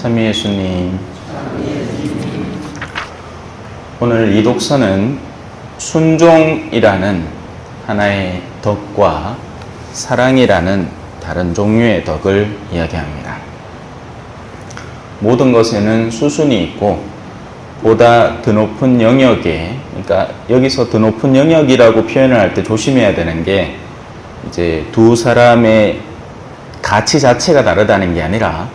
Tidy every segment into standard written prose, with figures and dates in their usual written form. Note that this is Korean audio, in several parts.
참 예수님, 오늘 이 독서는 순종이라는 하나의 덕과 사랑이라는 다른 종류의 덕을 이야기합니다. 모든 것에는 수순이 있고 보다 더 높은 영역에, 그러니까 여기서 더 높은 영역이라고 표현을 할 때 조심해야 되는 게 이제 두 사람의 가치 자체가 다르다는 게 아니라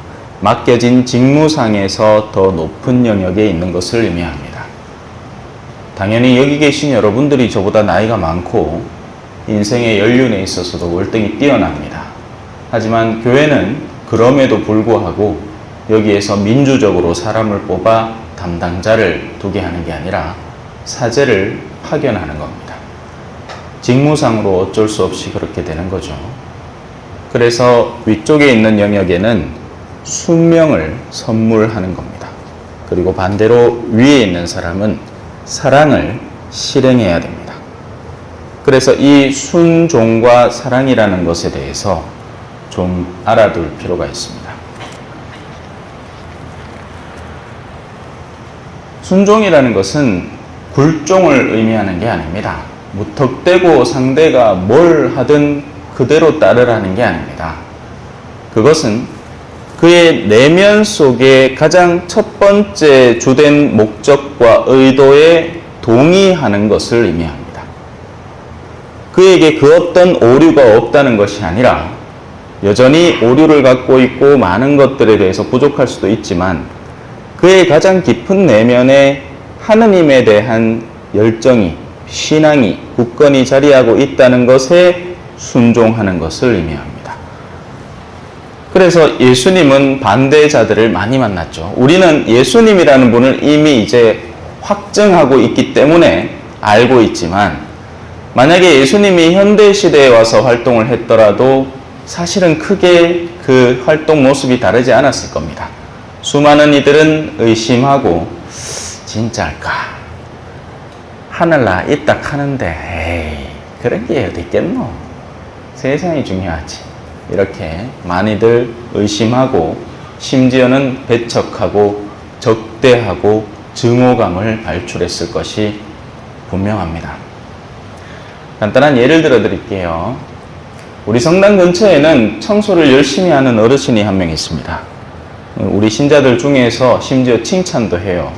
맡겨진 직무상에서 더 높은 영역에 있는 것을 의미합니다. 당연히 여기 계신 여러분들이 저보다 나이가 많고 인생의 연륜에 있어서도 월등히 뛰어납니다. 하지만 교회는 그럼에도 불구하고 여기에서 민주적으로 사람을 뽑아 담당자를 두게 하는 게 아니라 사제를 파견하는 겁니다. 직무상으로 어쩔 수 없이 그렇게 되는 거죠. 그래서 위쪽에 있는 영역에는 순명을 선물하는 겁니다. 그리고 반대로 위에 있는 사람은 사랑을 실행해야 됩니다. 그래서 이 순종과 사랑이라는 것에 대해서 좀 알아둘 필요가 있습니다. 순종이라는 것은 굴종을 의미하는 게 아닙니다. 무턱대고 상대가 뭘 하든 그대로 따르라는 게 아닙니다. 그것은 그의 내면 속에 가장 첫 번째 주된 목적과 의도에 동의하는 것을 의미합니다. 그에게 그 어떤 오류가 없다는 것이 아니라 여전히 오류를 갖고 있고 많은 것들에 대해서 부족할 수도 있지만 그의 가장 깊은 내면에 하느님에 대한 열정이, 신앙이 굳건히 자리하고 있다는 것에 순종하는 것을 의미합니다. 그래서 예수님은 반대자들을 많이 만났죠. 우리는 예수님이라는 분을 이미 이제 확증하고 있기 때문에 알고 있지만 만약에 예수님이 현대시대에 와서 활동을 했더라도 사실은 크게 그 활동 모습이 다르지 않았을 겁니다. 수많은 이들은 의심하고 진짜일까? 하늘나 있다 하는데 에이 그런 게 어디 있겠노? 세상이 중요하지. 이렇게 많이들 의심하고 심지어는 배척하고 적대하고 증오감을 발출했을 것이 분명합니다. 간단한 예를 들어 드릴게요. 우리 성당 근처에는 청소를 열심히 하는 어르신이 한 명 있습니다. 우리 신자들 중에서 심지어 칭찬도 해요.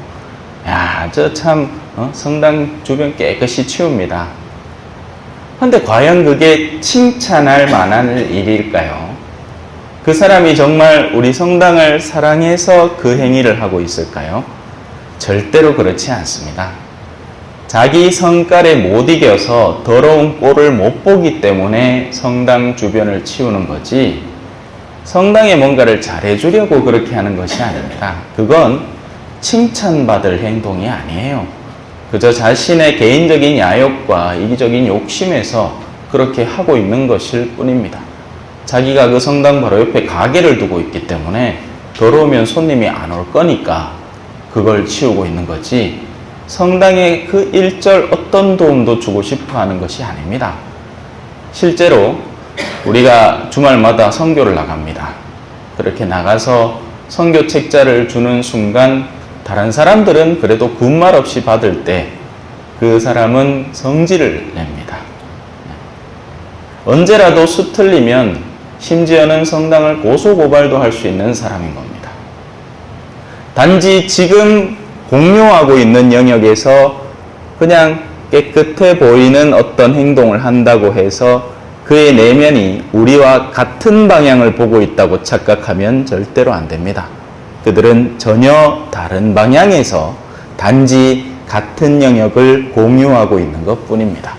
야, 저 참 성당 주변 깨끗이 치웁니다. 그런데 과연 그게 칭찬할 만한 일일까요? 그 사람이 정말 우리 성당을 사랑해서 그 행위를 하고 있을까요? 절대로 그렇지 않습니다. 자기 성깔에 못 이겨서 더러운 꼴을 못 보기 때문에 성당 주변을 치우는 거지 성당에 뭔가를 잘해주려고 그렇게 하는 것이 아닙니다. 그건 칭찬받을 행동이 아니에요. 그저 자신의 개인적인 야욕과 이기적인 욕심에서 그렇게 하고 있는 것일 뿐입니다. 자기가 그 성당 바로 옆에 가게를 두고 있기 때문에 더러우면 손님이 안 올 거니까 그걸 치우고 있는 거지 성당에 그 일절 어떤 도움도 주고 싶어 하는 것이 아닙니다. 실제로 우리가 주말마다 선교를 나갑니다. 그렇게 나가서 선교 책자를 주는 순간 다른 사람들은 그래도 군말 없이 받을 때 그 사람은 성질을 냅니다. 언제라도 수 틀리면 심지어는 성당을 고소고발도 할 수 있는 사람인 겁니다. 단지 지금 공유하고 있는 영역에서 그냥 깨끗해 보이는 어떤 행동을 한다고 해서 그의 내면이 우리와 같은 방향을 보고 있다고 착각하면 절대로 안 됩니다. 그들은 전혀 다른 방향에서 단지 같은 영역을 공유하고 있는 것 뿐입니다.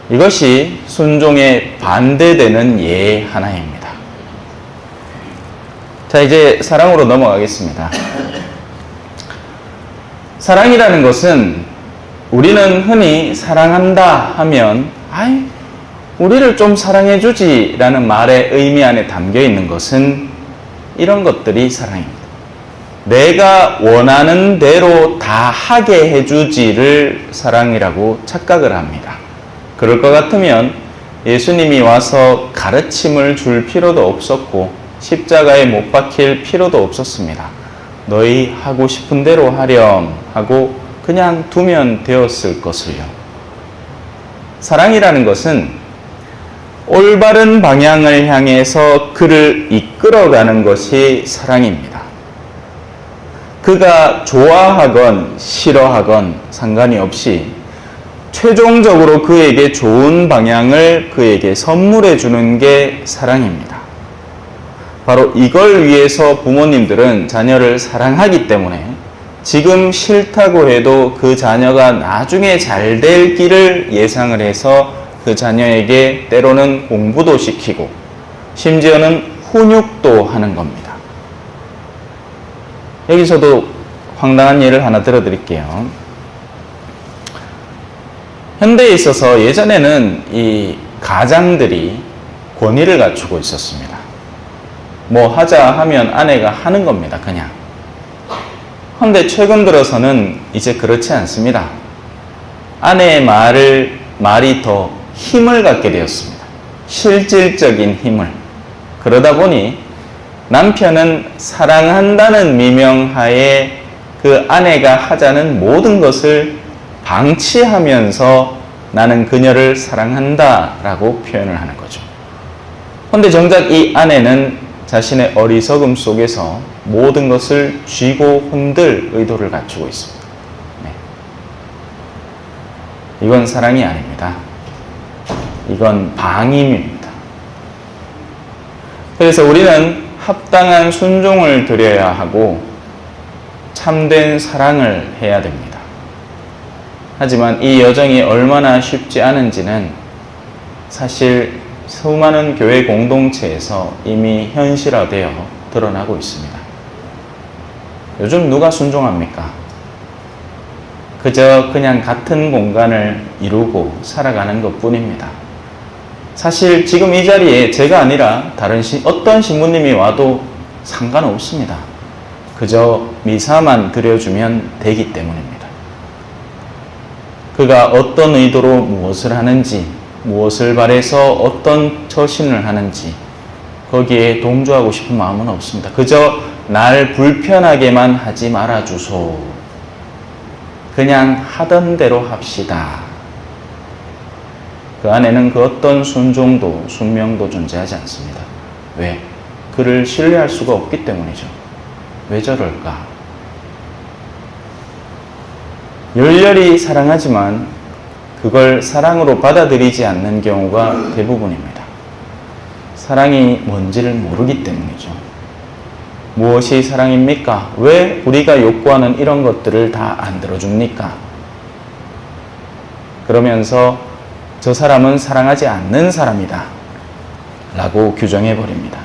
이것이 순종에 반대되는 예 하나입니다. 자, 이제 사랑으로 넘어가겠습니다. 사랑이라는 것은 우리는 흔히 사랑한다 하면 아이, 우리를 좀 사랑해주지 라는 말의 의미 안에 담겨 있는 것은 이런 것들이 사랑입니다. 내가 원하는 대로 다 하게 해주지를 사랑이라고 착각을 합니다. 그럴 것 같으면 예수님이 와서 가르침을 줄 필요도 없었고 십자가에 못 박힐 필요도 없었습니다. 너희 하고 싶은 대로 하렴 하고 그냥 두면 되었을 것을요. 사랑이라는 것은 올바른 방향을 향해서 그를 이끌어가는 것이 사랑입니다. 그가 좋아하건 싫어하건 상관이 없이 최종적으로 그에게 좋은 방향을 그에게 선물해 주는 게 사랑입니다. 바로 이걸 위해서 부모님들은 자녀를 사랑하기 때문에 지금 싫다고 해도 그 자녀가 나중에 잘 될 길을 예상을 해서 그 자녀에게 때로는 공부도 시키고 심지어는 훈육도 하는 겁니다. 여기서도 황당한 예를 하나 들어드릴게요. 현대에 있어서 예전에는 이 가장들이 권위를 갖추고 있었습니다. 뭐 하자 하면 아내가 하는 겁니다, 그냥. 그런데 최근 들어서는 이제 그렇지 않습니다. 아내의 말이 더 힘을 갖게 되었습니다. 실질적인 힘을. 그러다 보니 남편은 사랑한다는 미명하에 그 아내가 하자는 모든 것을 방치하면서 나는 그녀를 사랑한다 라고 표현을 하는 거죠. 그런데 정작 이 아내는 자신의 어리석음 속에서 모든 것을 쥐고 흔들 의도를 갖추고 있습니다. 네. 이건 사랑이 아닙니다. 이건 방임입니다. 그래서 우리는 합당한 순종을 드려야 하고 참된 사랑을 해야 됩니다. 하지만 이 여정이 얼마나 쉽지 않은지는 사실 수많은 교회 공동체에서 이미 현실화되어 드러나고 있습니다. 요즘 누가 순종합니까? 그저 그냥 같은 공간을 이루고 살아가는 것 뿐입니다. 사실 지금 이 자리에 제가 아니라 다른 어떤 신부님이 와도 상관없습니다. 그저 미사만 드려주면 되기 때문입니다. 그가 어떤 의도로 무엇을 하는지, 무엇을 바래서 어떤 처신을 하는지 거기에 동조하고 싶은 마음은 없습니다. 그저 날 불편하게만 하지 말아주소. 그냥 하던 대로 합시다. 그 안에는 그 어떤 순종도 순명도 존재하지 않습니다. 왜? 그를 신뢰할 수가 없기 때문이죠. 왜 저럴까? 열렬히 사랑하지만 그걸 사랑으로 받아들이지 않는 경우가 대부분입니다. 사랑이 뭔지를 모르기 때문이죠. 무엇이 사랑입니까? 왜 우리가 요구하는 이런 것들을 다 안 들어줍니까? 그러면서 저 사람은 사랑하지 않는 사람이다 라고 규정해버립니다.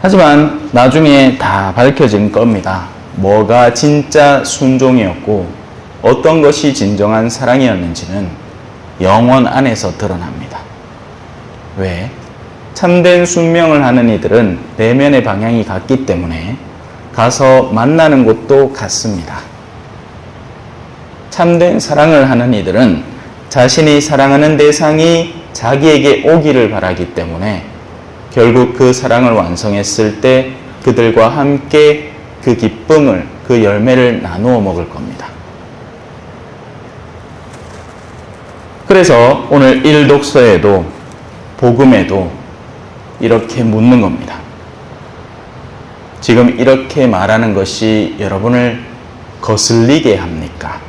하지만 나중에 다 밝혀진 겁니다. 뭐가 진짜 순종이었고 어떤 것이 진정한 사랑이었는지는 영혼 안에서 드러납니다. 왜? 참된 순명을 하는 이들은 내면의 방향이 같기 때문에 가서 만나는 곳도 같습니다. 참된 사랑을 하는 이들은 자신이 사랑하는 대상이 자기에게 오기를 바라기 때문에 결국 그 사랑을 완성했을 때 그들과 함께 그 기쁨을, 그 열매를 나누어 먹을 겁니다. 그래서 오늘 일독서에도 복음에도 이렇게 묻는 겁니다. 지금 이렇게 말하는 것이 여러분을 거슬리게 합니까?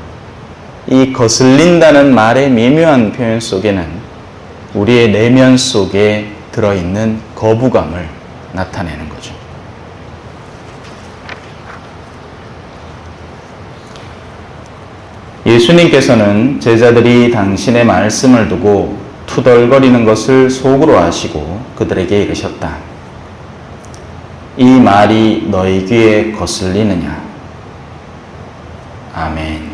이 거슬린다는 말의 미묘한 표현 속에는 우리의 내면 속에 들어있는 거부감을 나타내는 거죠. 예수님께서는 제자들이 당신의 말씀을 두고 투덜거리는 것을 속으로 아시고 그들에게 이르셨다. 이 말이 너희 귀에 거슬리느냐? 아멘.